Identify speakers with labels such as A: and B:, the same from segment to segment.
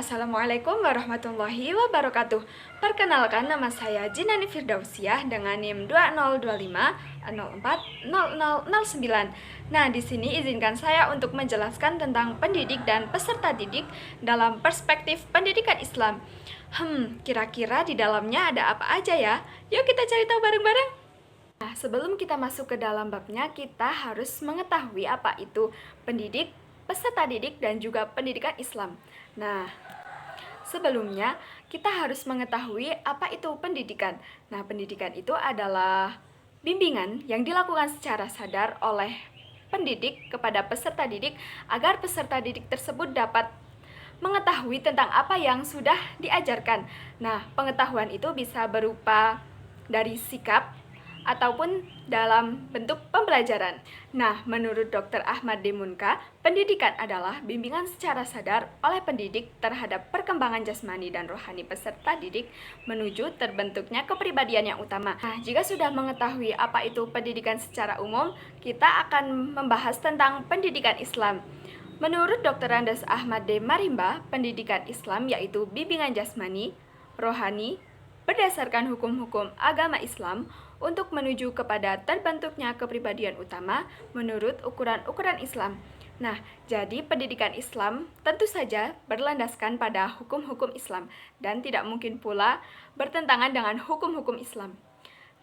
A: Assalamualaikum warahmatullahi wabarakatuh. Perkenalkan, nama saya Jinani Firdausiah dengan NIM 2025040009. Nah, di sini izinkan saya untuk menjelaskan tentang pendidik dan peserta didik dalam perspektif pendidikan Islam. Kira-kira di dalamnya ada apa aja ya? Yuk kita cari tahu bareng-bareng. Nah, sebelum kita masuk ke dalam babnya, kita harus mengetahui apa itu pendidik, peserta didik, dan juga pendidikan Islam. Nah, sebelumnya, kita harus mengetahui apa itu pendidikan. Nah, pendidikan itu adalah bimbingan yang dilakukan secara sadar oleh pendidik kepada peserta didik agar peserta didik tersebut dapat mengetahui tentang apa yang sudah diajarkan. Nah, pengetahuan itu bisa berupa dari sikap ataupun dalam bentuk pembelajaran. Nah, menurut Dr. Ahmad Demunka, pendidikan adalah bimbingan secara sadar oleh pendidik terhadap perkembangan jasmani dan rohani peserta didik menuju terbentuknya kepribadian yang utama. Nah, jika sudah mengetahui apa itu pendidikan secara umum, kita akan membahas tentang pendidikan Islam. Menurut Dr. Andes Ahmad D. Marimba, pendidikan Islam yaitu bimbingan jasmani, rohani, berdasarkan hukum-hukum agama Islam untuk menuju kepada terbentuknya kepribadian utama menurut ukuran-ukuran Islam. Nah, jadi pendidikan Islam tentu saja berlandaskan pada hukum-hukum Islam dan tidak mungkin pula bertentangan dengan hukum-hukum Islam.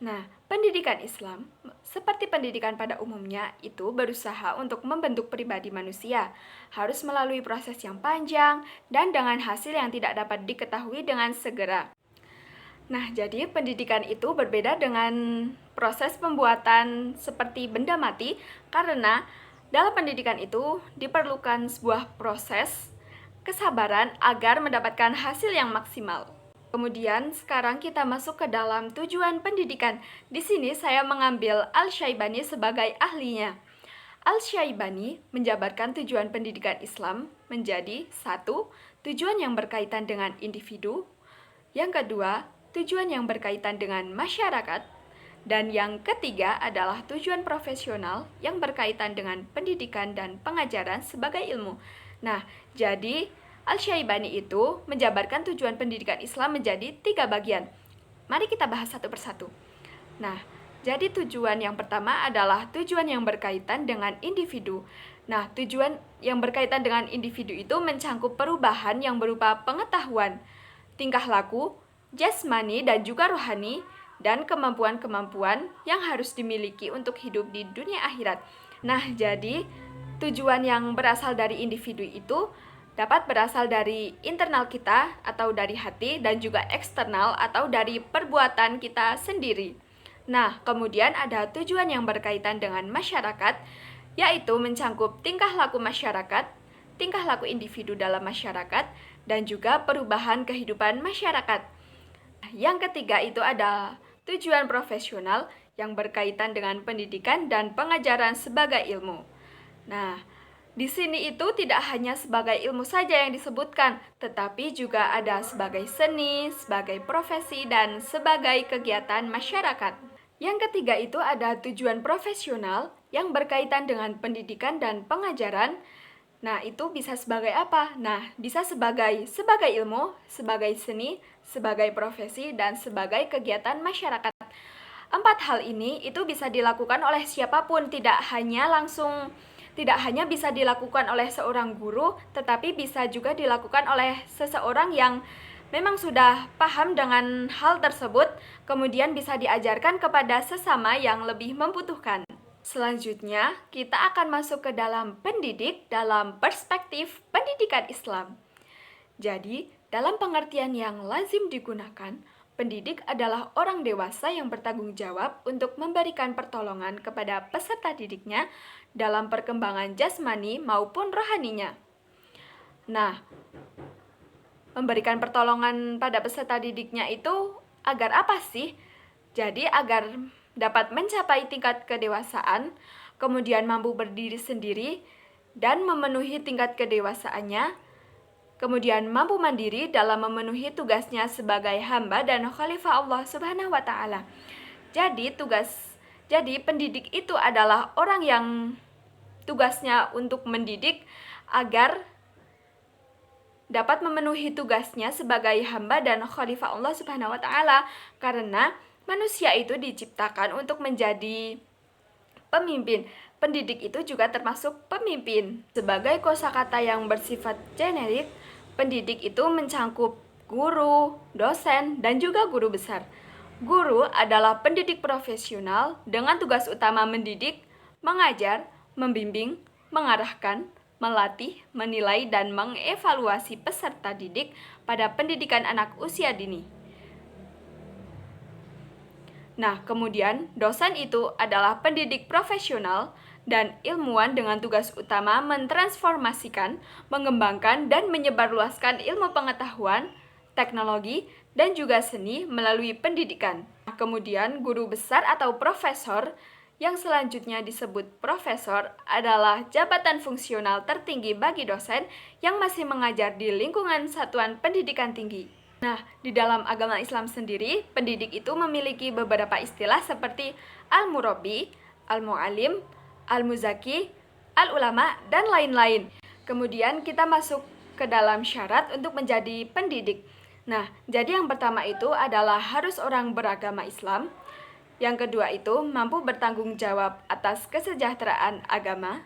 A: Nah, pendidikan Islam, seperti pendidikan pada umumnya, itu berusaha untuk membentuk pribadi manusia, harus melalui proses yang panjang dan dengan hasil yang tidak dapat diketahui dengan segera. Nah, jadi pendidikan itu berbeda dengan proses pembuatan seperti benda mati karena dalam pendidikan itu diperlukan sebuah proses kesabaran agar mendapatkan hasil yang maksimal. Kemudian sekarang kita masuk ke dalam tujuan pendidikan. Di sini saya mengambil Al-Syaibani sebagai ahlinya. Al-Syaibani menjabarkan tujuan pendidikan Islam menjadi 1. Tujuan yang berkaitan dengan individu. Yang kedua, tujuan yang berkaitan dengan masyarakat, dan yang ketiga adalah tujuan profesional yang berkaitan dengan pendidikan dan pengajaran sebagai ilmu. Nah, jadi Al-Syaibani itu menjabarkan tujuan pendidikan Islam menjadi 3 bagian. Mari kita bahas satu persatu. Nah, jadi tujuan yang pertama adalah tujuan yang berkaitan dengan individu. Nah, tujuan yang berkaitan dengan individu itu mencakup perubahan yang berupa pengetahuan, tingkah laku, jasmani dan juga rohani, dan kemampuan-kemampuan yang harus dimiliki untuk hidup di dunia akhirat. Nah, jadi tujuan yang berasal dari individu itu dapat berasal dari internal kita atau dari hati dan juga eksternal atau dari perbuatan kita sendiri. Nah, kemudian ada tujuan yang berkaitan dengan masyarakat, yaitu mencakup tingkah laku masyarakat, tingkah laku individu dalam masyarakat, dan juga perubahan kehidupan masyarakat. Yang ketiga itu ada tujuan profesional yang berkaitan dengan pendidikan dan pengajaran sebagai ilmu. Nah, di sini itu tidak hanya sebagai ilmu saja yang disebutkan, tetapi juga ada sebagai seni, sebagai profesi, dan sebagai kegiatan masyarakat. Yang ketiga itu ada tujuan profesional yang berkaitan dengan pendidikan dan pengajaran. Nah, itu bisa sebagai apa? Nah, bisa sebagai ilmu, sebagai seni, sebagai profesi, dan sebagai kegiatan masyarakat. 4 hal ini itu bisa dilakukan oleh siapapun, tidak hanya bisa dilakukan oleh seorang guru, tetapi bisa juga dilakukan oleh seseorang yang memang sudah paham dengan hal tersebut, kemudian bisa diajarkan kepada sesama yang lebih membutuhkan. Selanjutnya, kita akan masuk ke dalam pendidik dalam perspektif pendidikan Islam. Jadi, dalam pengertian yang lazim digunakan, pendidik adalah orang dewasa yang bertanggung jawab untuk memberikan pertolongan kepada peserta didiknya dalam perkembangan jasmani maupun rohaninya. Nah, memberikan pertolongan pada peserta didiknya itu agar apa sih? Jadi agar dapat mencapai tingkat kedewasaan, kemudian mampu berdiri sendiri dan memenuhi tingkat kedewasaannya, kemudian mampu mandiri dalam memenuhi tugasnya sebagai hamba dan khalifah Allah Subhanahu wa taala. Jadi pendidik itu adalah orang yang tugasnya untuk mendidik agar dapat memenuhi tugasnya sebagai hamba dan khalifah Allah Subhanahu wa taala, karena manusia itu diciptakan untuk menjadi pemimpin. Pendidik itu juga termasuk pemimpin. Sebagai kosakata yang bersifat generik, pendidik itu mencangkup guru, dosen, dan juga guru besar. Guru adalah pendidik profesional dengan tugas utama mendidik, mengajar, membimbing, mengarahkan, melatih, menilai, dan mengevaluasi peserta didik pada pendidikan anak usia dini. Nah, kemudian dosen itu adalah pendidik profesional dan ilmuwan dengan tugas utama mentransformasikan, mengembangkan, dan menyebarluaskan ilmu pengetahuan, teknologi, dan juga seni melalui pendidikan. Nah, kemudian guru besar atau profesor yang selanjutnya disebut profesor adalah jabatan fungsional tertinggi bagi dosen yang masih mengajar di lingkungan satuan pendidikan tinggi. Nah, di dalam agama Islam sendiri, pendidik itu memiliki beberapa istilah seperti al-murabbi, al-mu'alim, al-muzaki, al-ulama, dan lain-lain. Kemudian kita masuk ke dalam syarat untuk menjadi pendidik. Nah, jadi yang pertama itu adalah harus orang beragama Islam. Yang kedua itu mampu bertanggung jawab atas kesejahteraan agama.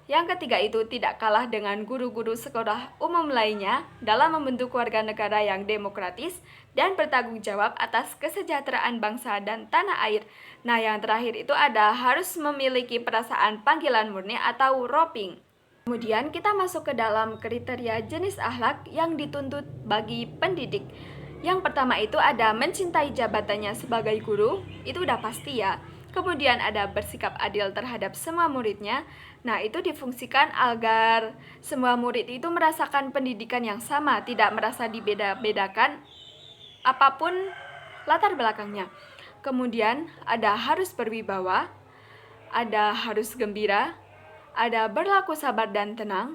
A: Yang ketiga itu tidak kalah dengan guru-guru sekolah umum lainnya dalam membentuk warga negara yang demokratis dan bertanggung jawab atas kesejahteraan bangsa dan tanah air. Nah, yang terakhir itu ada harus memiliki perasaan panggilan murni atau roping. Kemudian kita masuk ke dalam kriteria jenis akhlak yang dituntut bagi pendidik. Yang pertama itu ada mencintai jabatannya sebagai guru, itu udah pasti ya. Kemudian ada bersikap adil terhadap semua muridnya. Nah, itu difungsikan agar semua murid itu merasakan pendidikan yang sama, tidak merasa dibeda-bedakan apapun latar belakangnya. Kemudian ada harus berwibawa, ada harus gembira, ada berlaku sabar dan tenang,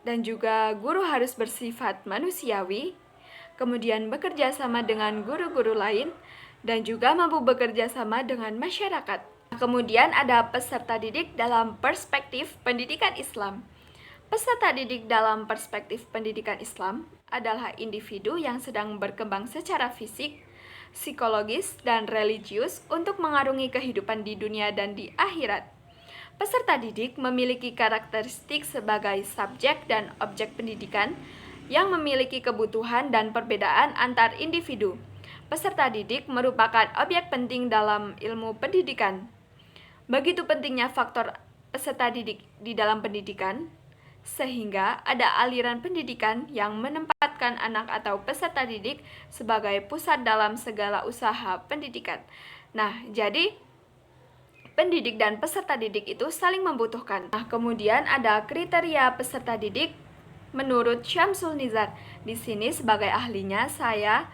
A: dan juga guru harus bersifat manusiawi, kemudian bekerja sama dengan guru-guru lain, dan juga mampu bekerja sama dengan masyarakat. Kemudian ada peserta didik dalam perspektif pendidikan Islam. Peserta didik dalam perspektif pendidikan Islam adalah individu yang sedang berkembang secara fisik, psikologis, dan religius untuk mengarungi kehidupan di dunia dan di akhirat. Peserta didik memiliki karakteristik sebagai subjek dan objek pendidikan yang memiliki kebutuhan dan perbedaan antar individu. Peserta didik merupakan objek penting dalam ilmu pendidikan. Begitu pentingnya faktor peserta didik di dalam pendidikan, sehingga ada aliran pendidikan yang menempatkan anak atau peserta didik sebagai pusat dalam segala usaha pendidikan. Nah, jadi pendidik dan peserta didik itu saling membutuhkan. Nah, kemudian ada kriteria peserta didik menurut Syamsul Nizar. Di sini sebagai ahlinya saya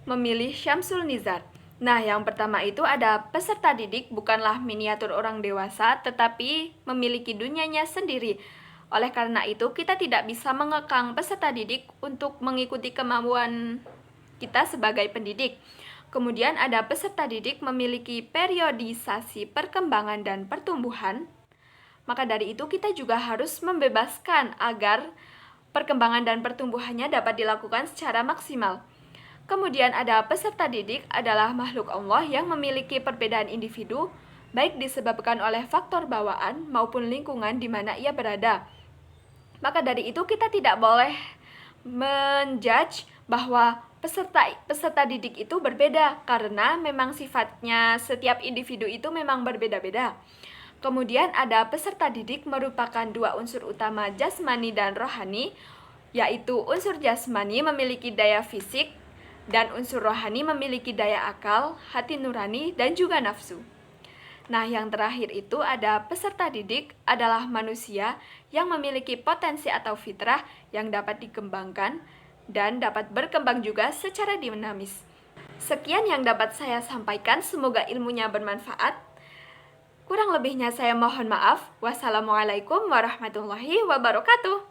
A: memilih Syamsul Nizar. Nah, yang pertama itu ada peserta didik bukanlah miniatur orang dewasa, tetapi memiliki dunianya sendiri. Oleh karena itu, kita tidak bisa mengekang peserta didik untuk mengikuti kemampuan kita sebagai pendidik. Kemudian ada peserta didik memiliki periodisasi perkembangan dan pertumbuhan. Maka dari itu kita juga harus membebaskan agar perkembangan dan pertumbuhannya dapat dilakukan secara maksimal. Kemudian ada peserta didik adalah makhluk Allah yang memiliki perbedaan individu, baik disebabkan oleh faktor bawaan maupun lingkungan di mana ia berada. Maka dari itu kita tidak boleh menjudge bahwa peserta didik itu berbeda, karena memang sifatnya setiap individu itu memang berbeda-beda. Kemudian ada peserta didik merupakan dua unsur utama jasmani dan rohani, yaitu unsur jasmani memiliki daya fisik, dan unsur rohani memiliki daya akal, hati nurani, dan juga nafsu. Nah, yang terakhir itu ada peserta didik adalah manusia yang memiliki potensi atau fitrah yang dapat dikembangkan dan dapat berkembang juga secara dinamis. Sekian yang dapat saya sampaikan, semoga ilmunya bermanfaat. lebihnya saya mohon maaf. Wassalamualaikum warahmatullahi wabarakatuh.